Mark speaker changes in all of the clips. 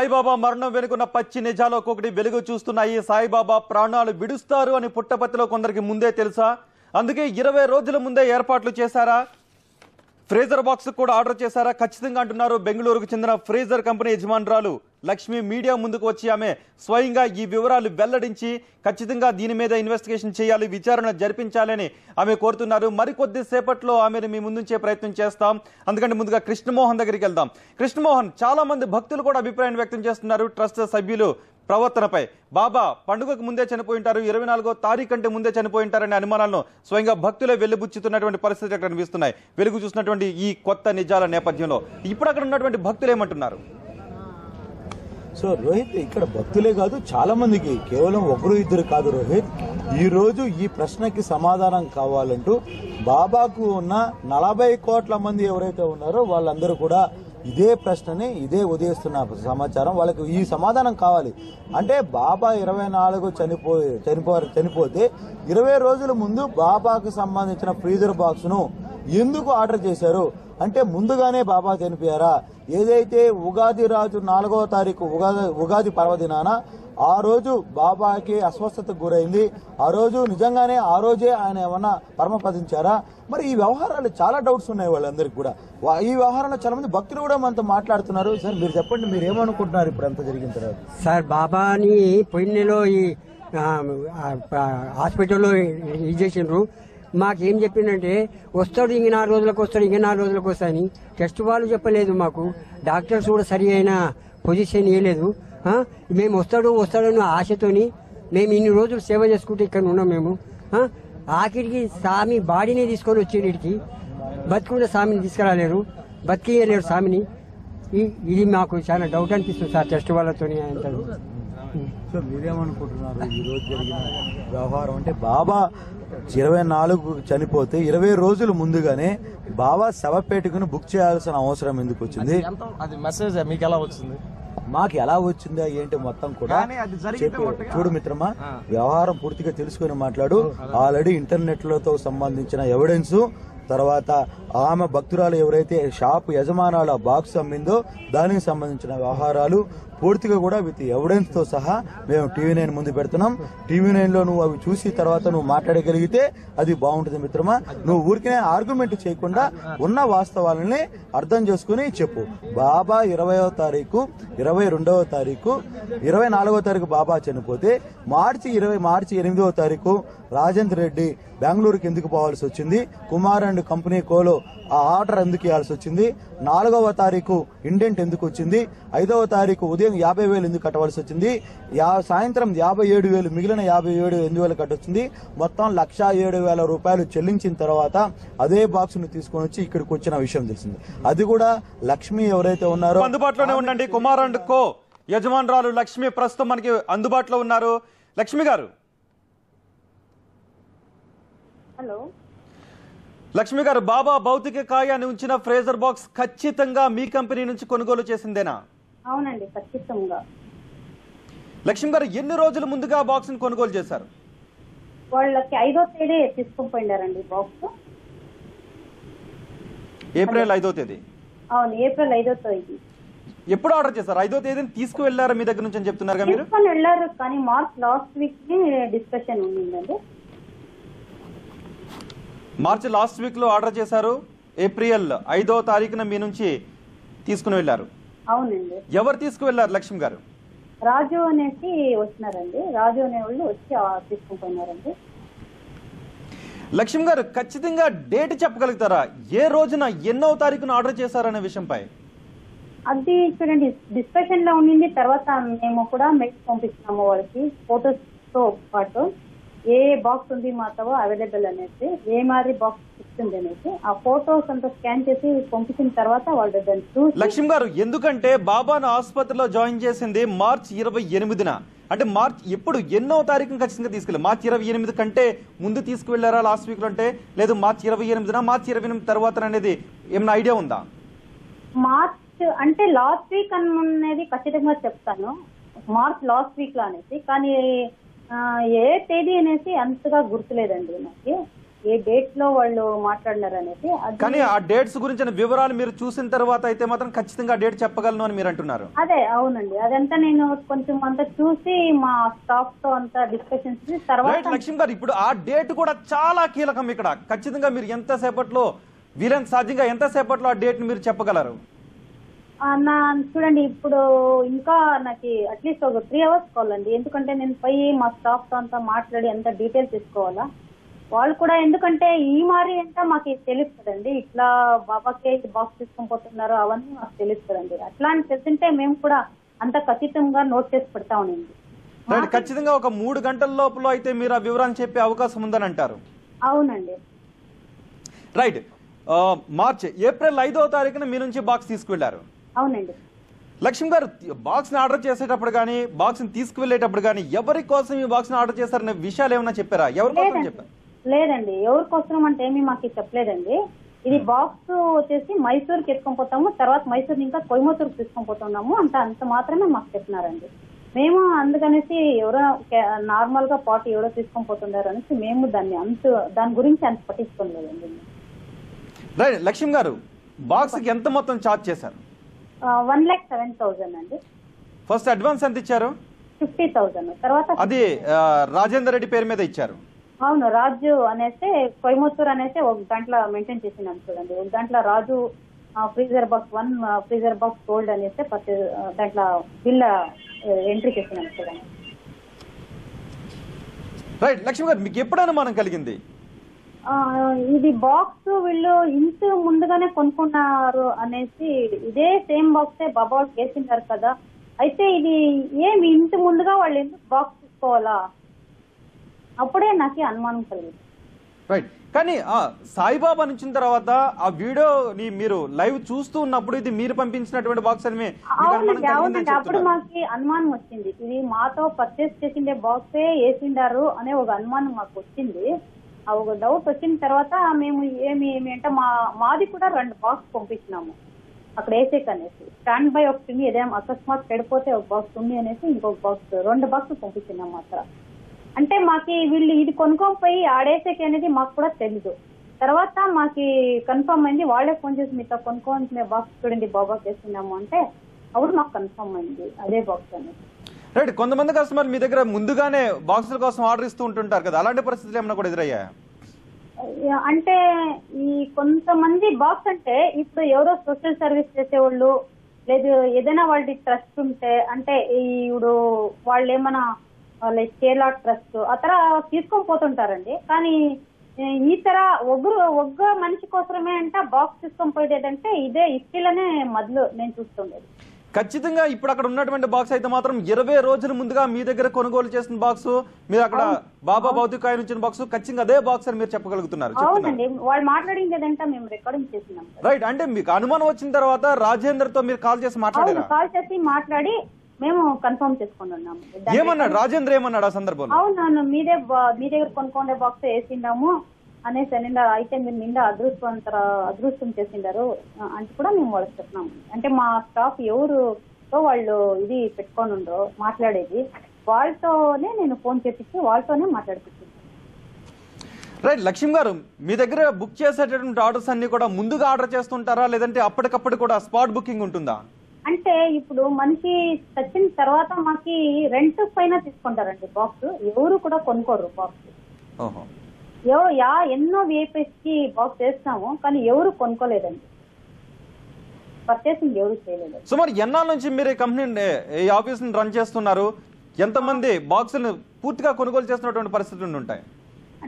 Speaker 1: సాయిబాబా మరణం వెనుకున్న పచ్చి నిజాలు ఒక్కొక్కటి వెలుగు చూస్తున్నాయి. సాయిబాబా ప్రాణాలు విడుస్తారు అని పుట్టపర్తిలో కొందరికి ముందే తెలుసా? అందుకే 20 రోజుల ముందే ఏర్పాట్లు చేశారా? ఫ్రీజర్ బాక్స్ కూడా ఆర్డర్ చేశారా? ఖచ్చితంగా అంటున్నారు బెంగళూరుకు చెందిన ఫ్రీజర్ కంపెనీ యజమానురాలు లక్ష్మి. మీడియా ముందుకు వచ్చి ఆమె స్వయంగా ఈ వివరాలు వెల్లడించి ఖచ్చితంగా దీని మీద ఇన్వెస్టిగేషన్ చేయాలి, విచారణ జరిపించాలని ఆమె కోరుతున్నారు. మరికొద్ది సేపట్లో ఆమెను మీ ముందుంచే ప్రయత్నం చేస్తాం. అందుకంటే ముందుగా కృష్ణమోహన్ దగ్గరికి వెళ్దాం. కృష్ణమోహన్, చాలా మంది భక్తులు కూడా అభిప్రాయం వ్యక్తం చేస్తున్నారు ట్రస్ట్ సభ్యులు ప్రవర్తనపై. బాబా పండుగకు ముందే చనిపోయి ఉంటారు, 24వ తారీఖు కంటే ముందే చనిపోయి ఉంటారనే అనుమానాలను స్వయంగా భక్తులే వెలుబుచ్చుతున్నటువంటి పరిస్థితులు అక్కడ కనిపిస్తున్నాయి. వెలుగు చూసినటువంటి ఈ కొత్త నిజాల నేపథ్యంలో ఇప్పుడు అక్కడ ఉన్నటువంటి భక్తులు ఏమంటున్నారు?
Speaker 2: సో రోహిత్, ఇక్కడ భక్తులే కాదు, చాలా మందికి, కేవలం ఒకరు ఇద్దరు కాదు రోహిత్, ఈ రోజు ఈ ప్రశ్నకి సమాధానం కావాలంటూ బాబాకు ఉన్న 40 కోట్ల మంది ఎవరైతే ఉన్నారో వాళ్ళందరూ కూడా ఇదే ప్రశ్నని ఇదే ఉదయిస్తున్న సమాచారం. వాళ్ళకి ఈ సమాధానం కావాలి. అంటే బాబా 24 చనిపోతే 20 రోజుల ముందు బాబాకు సంబంధించిన ఫ్రీజర్ బాక్స్ ను ఎందుకు ఆర్డర్ చేశారు అంటే ముందుగానే బాబా చనిపోయారా? ఏదైతే ఉగాది రాజు 4వ తారీఖు ఉగాది పర్వదినాన ఆ రోజు బాబాకి అస్వస్థతకు గురైంది. ఆ రోజు నిజంగానే ఆ రోజే ఆయన ఏమన్నా పరమపదించారా? మరి ఈ వ్యవహారాలు చాలా డౌట్స్ ఉన్నాయి వాళ్ళందరికీ కూడా. ఈ వ్యవహారంలో చాలా మంది భక్తులు కూడా మనతో మాట్లాడుతున్నారు. సార్ మీరు చెప్పండి, మీరు ఏమనుకుంటున్నారు ఇప్పుడు అంతా జరిగిన తర్వాత?
Speaker 3: సార్, బాబాని పోయినలో ఈ హాస్పిటల్లో ఇది చేసిండ్రు. మాకేం చెప్పిందంటే వస్తాడు, ఇంక 4 రోజులకు వస్తాడు, ఇంక 4 రోజులకు వస్తాయని. టెస్ట్ వాళ్ళు చెప్పలేదు మాకు, డాక్టర్స్ కూడా సరి అయిన పొజిషన్ ఇవ్వలేదు. మేము వస్తాడని ఆశతోని మేము ఇన్ని రోజులు సేవ చేసుకుంటే ఇక్కడ ఉన్నాం. మేము ఆఖరికి స్వామి బాడీని తీసుకొని వచ్చేటికి బతికుండా స్వామిని తీసుకురాలేరు, బతికియలేరు స్వామిని. ఇది మాకు చాలా డౌట్ అనిపిస్తుంది సార్ టెస్ట్ వాళ్ళతో.
Speaker 2: సో మీరేమనుకుంటున్నారు ఈ రోజు జరిగిన వ్యవహారం? అంటే బాబా 24 చనిపోతే 20 రోజులు ముందుగానే బాబా శవపేటకును బుక్ చేయాల్సిన అవసరం ఎందుకు వచ్చింది?
Speaker 4: అది మెసేజ్ మీకు ఎలా వచ్చింది?
Speaker 2: మాకు ఎలా వచ్చిందా ఏంటి మొత్తం కూడా చూడు మిత్రమా, వ్యవహారం పూర్తిగా తెలుసుకుని మాట్లాడు. ఆల్రెడీ ఇంటర్నెట్ లతో సంబంధించిన ఎవిడెన్స్, తర్వాత ఆమె భక్తురాలు ఎవరైతే షాప్ యజమానాల బాక్స్ అమ్మిందో దానికి సంబంధించిన వ్యవహారాలు పూర్తిగా కూడా విత్ ఎవిడెన్స్ తో సహా మేము TV9 ముందు పెడుతున్నాం. TV9 లో నువ్వు అవి చూసి తర్వాత నువ్వు మాట్లాడగలిగితే అది బాగుంటుంది మిత్రమా. నువ్వు ఊరికే ఆర్గ్యుమెంట్ చేయకుండా ఉన్న వాస్తవాలని అర్థం చేసుకుని చెప్పు. బాబా 20వ తారీఖు, 22వ తారీఖు, 24వ తారీఖు బాబా చనిపోతే మార్చి 8వ తారీఖు రాజేంద్ర రెడ్డి బెంగళూరుకి ఎందుకు పోవాల్సి వచ్చింది? కుమార్ అండ్ కంపెనీ కోలో ఆ ఆర్డర్ ఎందుకు ఇవ్వాల్సి వచ్చింది? 4వ తారీఖు ఇండెంట్ ఎందుకు వచ్చింది? 5వ తారీఖు ఉదయం 50,000 ఎందుకు కట్టవలసి వచ్చింది? సాయంత్రం 57,000, మిగిలిన 57,000 ఎందువల్ల కట్టొచ్చింది? మొత్తం 1,07,000 రూపాయలు చెల్లించిన తర్వాత అదే బాక్స్ ను తీసుకొని వచ్చి ఇక్కడికి వచ్చిన విషయం తెలిసింది. అది కూడా లక్ష్మి ఎవరైతే ఉన్నారో
Speaker 1: అందుబాటులోనే ఉండండి. కుమార్ అండ్ కో యజమానురాలు లక్ష్మి ప్రస్తుతం మనకి అందుబాటులో ఉన్నారు. లక్ష్మి గారు,
Speaker 5: హలో.
Speaker 1: లక్ష్మి గారు, బాబా భౌతిక కాయాన్ని ఉంచిన ఫ్రీజర్ బాక్స్ ఖచ్చితంగా మీ కంపెనీ నుంచి కొనుగోలు చేసిందేనా?
Speaker 5: అవునండి, ఖచ్చితంగా.
Speaker 1: లక్ష్మి గారు, ఎన్ని రోజుల ముందుగా బాక్స్ ని కొనుగోలు చేశారు?
Speaker 5: వాళ్ళకి 5వ తేదీ తీసుకొని పోయినారండి బాక్స్.
Speaker 1: ఏప్రిల్ 5వ తేదీ?
Speaker 5: అవును, ఏప్రిల్ 5వ తేదీ.
Speaker 1: ఎప్పుడు ఆర్డర్ చేశారు? 5వ తేదీని తీసుకువెళ్లారా మీ దగ్గర నుంచి అని చెప్తున్నారు మీరు?
Speaker 5: తీసుకొని వెళ్ళారు, కానీ మార్చ్ లాస్ట్ వీక్ డిస్కషన్ ఉండిందండి.
Speaker 1: మార్చి లాస్ట్ వీక్ లో ఆర్డర్ చేశారు, ఏప్రిల్ 5వ తారీఖున మీ నుంచి తీసుకుని వెళ్లారు.
Speaker 5: అవునండి.
Speaker 1: ఎవరు తీసుకువెళ్లారు లక్ష్మి గారు?
Speaker 5: రాజు అనేసి వచ్చినారండి, రాజు అనే వాళ్ళు వచ్చి తీసుకుని పోయినారండి.
Speaker 1: లక్ష్మి గారు, ఖచ్చితంగా డేట్ చెప్పగలుగుతారా? ఏ రోజున ఎన్నో తారీఖున ఆర్డర్ చేశారనే విషయంపై?
Speaker 5: అది చూడండి, డిస్కషన్ లో ఉండింది. తర్వాత మేము కూడా మెయిల్ పంపిస్తున్నాము వాళ్ళకి, ఫోటోస్ తో పాటు ఏ బాక్స్ ఉంది మాతో అవైలబుల్ అనేసి, ఏ మాదిరి బాక్స్ ఇస్తుంది అనేసి ఆ ఫోటోస్ అంతా స్కాన్ చేసి పంపించిన తర్వాత వాళ్ళు దాన్ని చూసి.
Speaker 1: లక్ష్మి గారు, ఎందుకంటే బాబాను ఆసుపత్రిలో జాయిన్ చేసింది మార్చి 28న, అంటే మార్చి ఎప్పుడు ఎన్నో తారీఖున ఖచ్చితంగా తీసుకెళ్ళారు? మార్చి 28 కంటే ముందు తీసుకువెళ్లారా లాస్ట్ వీక్ లో అంటే? లేదు మార్చి 28న, మార్చి 28 తర్వాత అనేది ఏమైనా ఐడియా ఉందా?
Speaker 5: మార్చ్ అంటే లాస్ట్ వీక్ అనేది ఖచ్చితంగా చెప్తాను, మార్చ్ లాస్ట్ వీక్ లో అనేసి. కానీ ఏ తేదీ అనేసి అంతగా గుర్తులేదండి నాకు. ఏ డేట్ లో వాళ్ళు మాట్లాడినారు అనేది.
Speaker 1: కానీ ఆ డేట్స్ గురించిన వివరాలు మీరు చూసిన తర్వాత అయితే మాత్రం ఖచ్చితంగా డేట్ చెప్పగలను అని మీరు అంటున్నారు.
Speaker 5: అదే అవునండి, అదంతా నేను కొంచెం అంతా చూసి మా స్టాఫ్ తో అంతా డిస్కషన్స్ తర్వాత.
Speaker 1: లక్ష్మి గారు, ఇప్పుడు ఆ డేట్ కూడా చాలా కీలకం ఇక్కడ. ఖచ్చితంగా మీరు ఎంతసేపట్లో వీలైన సాధ్యంగా ఎంతసేపట్లో ఆ డేట్ మీరు చెప్పగలరు?
Speaker 5: చూడండి, ఇప్పుడు ఇంకా నాకు అట్లీస్ట్ ఒక 3 hours కావాలండి. ఎందుకంటే నేను పోయి మా స్టాఫ్ తో అంతా మాట్లాడి అంత డీటెయిల్స్ తీసుకోవాలా. వాళ్ళు కూడా ఎందుకంటే ఈ మారి అంతా మాకు తెలుస్తుందండి, ఇట్లా బాబాకే బాక్స్ తీసుకొని పోతున్నారు అవన్నీ మాకు తెలుస్తుందండి. అట్లా అని తెలిసింటే మేము కూడా అంత ఖచ్చితంగా నోట్ చేసి పెడతా ఉండింది.
Speaker 1: ఖచ్చితంగా ఒక 3 గంటల లోపల అయితే మీరు ఆ వివరాన్ని చెప్పే అవకాశం ఉందని అంటారు.
Speaker 5: అవునండి.
Speaker 1: రైట్. ఏప్రిల్ 5వ తారీఖున మీ నుంచి బాక్స్ తీసుకువెళ్లారు.
Speaker 5: అవునండి.
Speaker 1: లక్ష్మి గారు, బాక్స్ ని ఆర్డర్ చేసేటప్పుడు కానీ బాక్స్ ని తీసుకువెళ్లేటప్పుడు కానీ ఎవరి కోసం ఈ బాక్స్ ని ఆర్డర్ చేశారనే విషయాలు ఏమైనా చెప్పారా? ఎవరి కోసం చెప్పారు?
Speaker 5: లేదండి, ఎవరి కోసం అంటే ఏమీ మాకు చెప్పలేదండి. ఇది బాక్స్ వచ్చేసి మైసూర్కి ఎత్తుకొని పోతాము, తర్వాత మైసూర్ ఇంకా కోయంబత్తూరుకి తీసుకొని పోతున్నాము అంత మాత్రమే మాకు చెప్పినారండి. మేము అందుకనేసి ఎవరో నార్మల్ గా పార్టీ ఎవరో తీసుకొని పోతున్నారు అనేసి మేము దాని గురించి అంత పట్టించుకోలేదండి.
Speaker 1: రైట్. లక్ష్మి గారు, బాక్స్ కి ఎంత మొత్తం ఛార్జ్ చేశారు?
Speaker 5: 1,07,000 అండి.
Speaker 1: ఫస్ట్ అడ్వాన్స్ ఎంత ఇచ్చారు?
Speaker 5: 50,000. తర్వాత
Speaker 1: అది రాజేందర్ రెడ్డి పేరు మీద ఇచ్చారు.
Speaker 5: అవును, రాజు అనేసి కోయంబత్తూరు అనేసి ఒక దాంట్లో మెయింటైన్ చేసినాం చూడండి. ఒక దాంట్లో Raju freezer box 1 freezer box gold అనేసి దాంట్లో బిల్ ఎంట్రీ చేసినాం చూడండి.
Speaker 1: రైట్. లక్ష్మి గారు, మీకు ఎప్పుడు అనుమానం కలిగింది
Speaker 5: ఇది బాక్స్ వీళ్ళు ఇంత ముందుగానే కొనుక్కున్నారు అనేసి? ఇదే సేమ్ బాక్సే బాబా వాళ్ళు వేసినారు కదా, అయితే ఇది ఏమి ఇంత ముందుగా వాళ్ళు ఎందుకు బాక్స్ తీసుకోవాలా? అప్పుడే నాకు అనుమానం కలిగింది.
Speaker 1: రైట్. కానీ సాయిబాబా నుంచి తర్వాత ఆ వీడియోని మీరు లైవ్ చూస్తూ ఉన్నప్పుడు ఇది మీరు పంపించినటువంటి బాక్స్ అని
Speaker 5: అవునండి, అప్పుడు మాకు అనుమానం వచ్చింది. ఇది మాతో పర్చేస్ చేసిండే బాక్సే వేసిండారు అనే ఒక అనుమానం మాకు వచ్చింది. ఒక డౌట్ వచ్చిన తర్వాత మేము ఏమి అంటే మాది కూడా 2 బాక్స్ పంపించినాము అక్కడ వేసేక్ అనేసి. స్టాండ్ బై ఒకటి ఏదైనా అకస్మాత్ చెడిపోతే ఒక బాక్స్ ఉంది అనేసి ఇంకొక బాక్స్ 2 బాక్స్ పంపించినాము అక్కడ. అంటే మాకు వీళ్ళు ఇది కొనుక్కొని పోయి ఆడేసేక్ అనేది మాకు కూడా తెలీదు. తర్వాత మాకు కన్ఫర్మ్ అయింది, వాళ్ళే ఫోన్ చేసి మీతో కొనుక్కొని బాక్స్ చూడండి బాబా చేస్తున్నాము అంటే అప్పుడు మాకు కన్ఫర్మ్ అయింది అదే బాక్స్ అనేది.
Speaker 1: రైట్. కొంతమంది కస్టమర్లు మీ దగ్గర ముందుగానే బాక్సుల కోసం ఆర్డర్ ఇస్తూ ఉంటుంటారు కదా, అలాంటి పరిస్థితులు ఏమైనా కూడా ఎదురయ్యా?
Speaker 5: అంటే ఈ కొంతమంది బాక్స్ అంటే ఇప్పుడు ఎవరో సోషల్ సర్వీస్ చేసేవాళ్ళు లేదు ఏదైనా వాళ్ళకి ట్రస్ట్ ఉంటే అంటే ఇప్పుడు వాళ్ళు ఏమైనా లైక్ కేరళ ట్రస్ట్ అతర తీసుకొని పోతుంటారండి. కానీ ఈ తర ఒక్క మనిషి కోసమే అంటే బాక్స్ తీసుకొని పోయేదంటే ఇదే ఇస్టీలనే మొదలు నేను చూస్తుండేది.
Speaker 1: ఖచ్చితంగా ఇప్పుడు అక్కడ ఉన్నటువంటి బాక్స్ అయితే మాత్రం 20 రోజుల ముందుగా మీ దగ్గర కొనుగోలు చేసిన బాక్స్, మీరు అక్కడ బాబా భౌతికాయ నుంచి బాక్స్ ఖచ్చితంగా అదే బాక్స్ అని మీరు చెప్పగలుగుతున్నారు?
Speaker 5: అవునండి, వాళ్ళు మాట్లాడింది ఏదంటే మేము రికార్డింగ్ చేసినాం.
Speaker 1: రైట్. అంటే మీకు అనుమానం వచ్చిన తర్వాత రాజేందర్ తో మీరు కాల్ చేసి మాట్లాడారు?
Speaker 5: కాల్ చేసి మాట్లాడి మేము కన్ఫర్మ్ చేసుకుని ఉన్నాము.
Speaker 1: ఏమన్నాడు రాజేంద్ర? ఏమన్నాడు ఆ సందర్భంలో?
Speaker 5: అవునవును, మీ దగ్గర కొనుక్కోండే బాక్స్ వేసిండాము అనేసి నిండా అయితే మీరు నిండా అదృష్టం చేసిండారు అంటే కూడా మేము వాళ్ళకి చెప్పినాము. అంటే మా స్టాఫ్ ఎవరుతో వాళ్ళు ఇది పెట్టుకొని ఉండో మాట్లాడేది వాళ్ళతోనే నేను ఫోన్ చేపించి వాళ్ళతోనే మాట్లాడిపించాను.
Speaker 1: రైట్. లక్ష్మి గారు, మీ దగ్గర బుక్ చేసేటటువంటి ఆర్డర్స్ అన్ని కూడా ముందుగా ఆర్డర్ చేస్తుంటారా లేదంటే అప్పటికప్పుడు కూడా స్పాట్ బుకింగ్ ఉంటుందా?
Speaker 5: అంటే ఇప్పుడు మనిషి వచ్చిన తర్వాత మాకి రెంట్ పైన తీసుకుంటారండి బాక్స్, ఎవరు కూడా కొనుక్కోరు బాక్స్. ఎన్నో విఐపీస్ కి బాక్స్ వేస్తాము కానీ ఎవరు కొనుక్కోలేదండి, పర్చేసింగ్ ఎవరు చేయలేదు.
Speaker 1: సుమారు ఎన్నాళ్ళ నుంచి మీరు ఈ కంపెనీ ఈ ఆఫీస్ ని రన్ చేస్తున్నారు? ఎంతమంది బాక్స్ పూర్తిగా కొనుగోలు చేస్తున్నటువంటి పరిస్థితులు ఉంటాయి?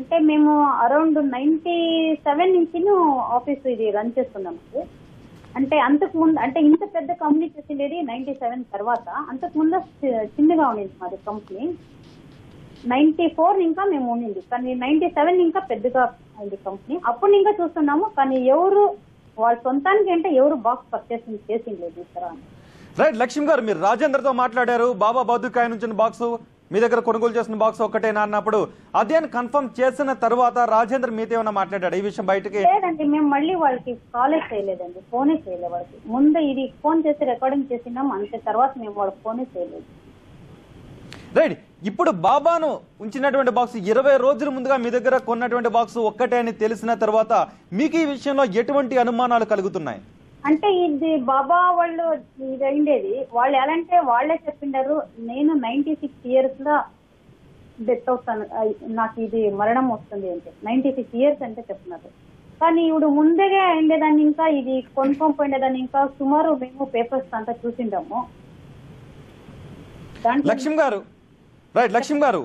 Speaker 5: అంటే మేము అరౌండ్ 97 నుంచి ఆఫీస్ ఇది రన్ చేస్తున్నాము. అంటే అంతకు ముందు అంటే ఇంత పెద్ద కంపెనీ చేసిండేది 97 తర్వాత, అంతకు ముందు చిన్నగా ఉండింది మాది కంపెనీ. 94 ఇంకా మేము ఉండింది కానీ 97 ఇంకా పెద్దగా అయింది కంపెనీ. అప్పుడు ఇంకా చూస్తున్నాము కానీ ఎవరు వాళ్ళ సొంతానికి అంటే ఎవరు బాక్స్ పర్చేసింగ్ చేసిండలేదు ఇక్కడ.
Speaker 1: రైట్. లక్ష్మి గారు, మీరు రాజేందర్ తో మాట్లాడారు, బాబా బౌద్ధికాయ నుంచి బాక్స్ మీ దగ్గర కొనుగోలు చేసిన బాక్స్ ఒక్కటేనా అన్నప్పుడు అదే కన్ఫర్మ్ చేసిన తర్వాత రాజేంద్ర మీతో ఏమైనా మాట్లాడాడు ఈ విషయం బయటకి?
Speaker 5: లేదండి, మేము మళ్ళీ వాళ్ళకి కాలే చేయలేదండి, ఫోనే చేయలేదు వాళ్ళకి. ముందు ఇది ఫోన్ చేసి రికార్డింగ్ చేసినాం అంతే, తర్వాత మేము వాళ్ళకి ఫోనే చేయలేదు.
Speaker 1: రైట్. ఇప్పుడు బాబాను ఉంచినటువంటి బాక్స్ 20 రోజుల ముందుగా మీ దగ్గర కొన్నటువంటి బాక్స్ ఒక్కటే అని తెలిసిన తర్వాత మీకు ఈ విషయంలో ఎటువంటి అనుమానాలు కలుగుతున్నాయి?
Speaker 5: అంటే ఇది బాబా వాళ్ళు ఇది అయిండేది వాళ్ళు ఎలా అంటే వాళ్ళే చెప్పిండారు, నేను 96 years లో డెత్ అవుతాను, నాకు ఇది మరణం వస్తుంది అంటే 96 years అంటే చెప్తున్నారు. కానీ ఇప్పుడు ముందేగా అయిండేదాన్ని, ఇంకా ఇది కొనుక్కొని పోయిండేదాన్ని, ఇంకా సుమారు మేము పేపర్స్ అంతా చూసిండాము.
Speaker 1: లక్ష్మి గారు, రైట్, లక్ష్మి గారు,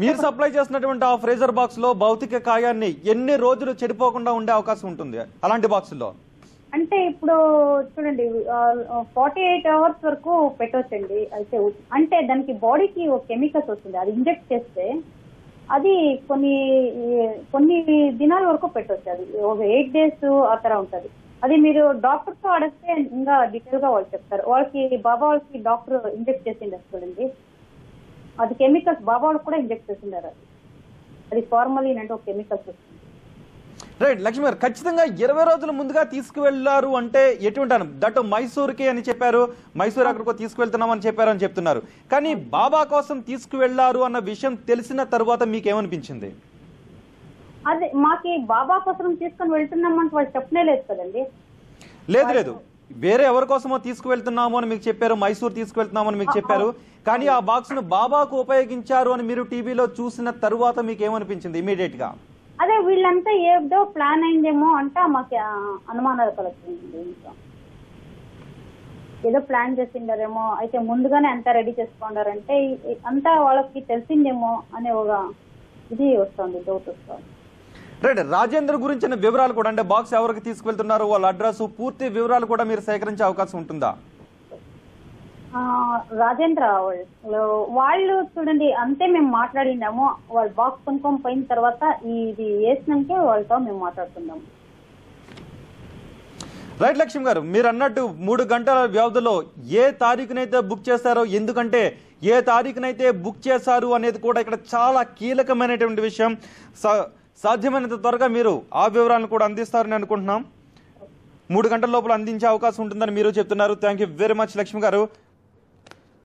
Speaker 1: మీరు సప్లై చేసినటువంటి ఆ ఫ్రీజర్ బాక్స్ లో భౌతిక కాయాన్ని ఎన్ని రోజులు చెడిపోకుండా ఉండే అవకాశం ఉంటుంది అలాంటి బాక్సుల్లో?
Speaker 5: అంటే ఇప్పుడు చూడండి 48 hours వరకు పెట్టవచ్చండి. అయితే అంటే దానికి బాడీకి ఒక కెమికల్స్ వస్తుంది, అది ఇంజెక్ట్ చేస్తే అది కొన్ని దినాల వరకు పెట్టవచ్చు. అది ఒక 8 days ఆ తర ఉంటుంది. అది మీరు డాక్టర్ తో అడిగితే ఇంకా డీటెయిల్ గా వాళ్ళు చెప్తారు. బాబా వాళ్ళకి డాక్టర్ ఇంజెక్ట్ చేసిండారు చూడండి, అది కెమికల్స్ బాబా వాళ్ళకి కూడా ఇంజెక్ట్ చేసిండారు. అది ఫార్మలిన్ అంటే ఒక కెమికల్స్ వస్తుంది.
Speaker 1: రైట్ లక్ష్మి గారు, ఖచ్చితంగా 20 రోజుల ముందుగా తీసుకువెళ్లారు అంటే ఎటువంటి దట్ మైసూరుకి అని చెప్పారు, మైసూరు అక్కడికో తీసుకువెళ్తున్నామని చెప్పారు అని చెప్తున్నారు. కానీ బాబా కోసం తీసుకువెళ్లారు అన్న విషయం తెలిసిన తర్వాత మీకేమనిపించింది?
Speaker 5: అదే మాకి బాబా కోసం తీసుకొని వెళ్తున్నామంటే వాళ్ళు చెప్పనే లేదు కదండి.
Speaker 1: లేదు, వేరే ఎవరి కోసమో తీసుకువెళ్తున్నాము అని మీకు చెప్పారు, మైసూరు తీసుకువెళ్తున్నాము అని మీకు చెప్పారు. కానీ ఆ బాక్స్ ను బాబాకు ఉపయోగించారు అని మీరు టీవీలో చూసిన తరువాత మీకు ఏమనిపించింది ఇమీడియట్ గా?
Speaker 5: అదే వీళ్ళంతా ఏదో ప్లాన్ అయిందేమో అంటే మాకు అనుమానాలు కలుగుతుంది. ఇంకా ఏదో ప్లాన్ చేసిండారేమో, అయితే ముందుగానే అంతా రెడీ చేసుకున్నారంటే అంతా వాళ్ళకి తెలిసిందేమో అనే ఒక ఇది వస్తుంది, డౌట్ వస్తుంది.
Speaker 1: రైట్, రాజేంద్ర గురించిన వివరాలు కూడా, అంటే బాక్స్ ఎవరికి తీసుకువెళ్తున్నారు, వాళ్ళ అడ్రస్, పూర్తి వివరాలు కూడా మీరు సేకరించే అవకాశం ఉంటుందా?
Speaker 5: రాజేంద్ర వాళ్ళు చూడండి అంతే మేము మాట్లాడినాము. వాళ్ళు బాక్స్ కొనుక్కొని పోయిన తర్వాత ఇది వేసినాకే వాళ్ళతో మేము మాట్లాడుతున్నాము.
Speaker 1: రైట్ లక్ష్మి గారు, మీరు అన్నట్టు 3 గంటల వ్యవధిలో ఏ తారీఖునైతే బుక్ చేశారో, ఎందుకంటే ఏ తారీఖునైతే బుక్ చేశారు అనేది కూడా ఇక్కడ చాలా కీలకమైనటువంటి విషయం. సాధ్యమైనంత త్వరగా మీరు ఆ వివరాలను కూడా అందిస్తారని అనుకుంటున్నాం. 3 గంటల లోపల అందించే అవకాశం ఉంటుందని మీరు చెప్తున్నారు. Thank you very much Lakshmi గారు.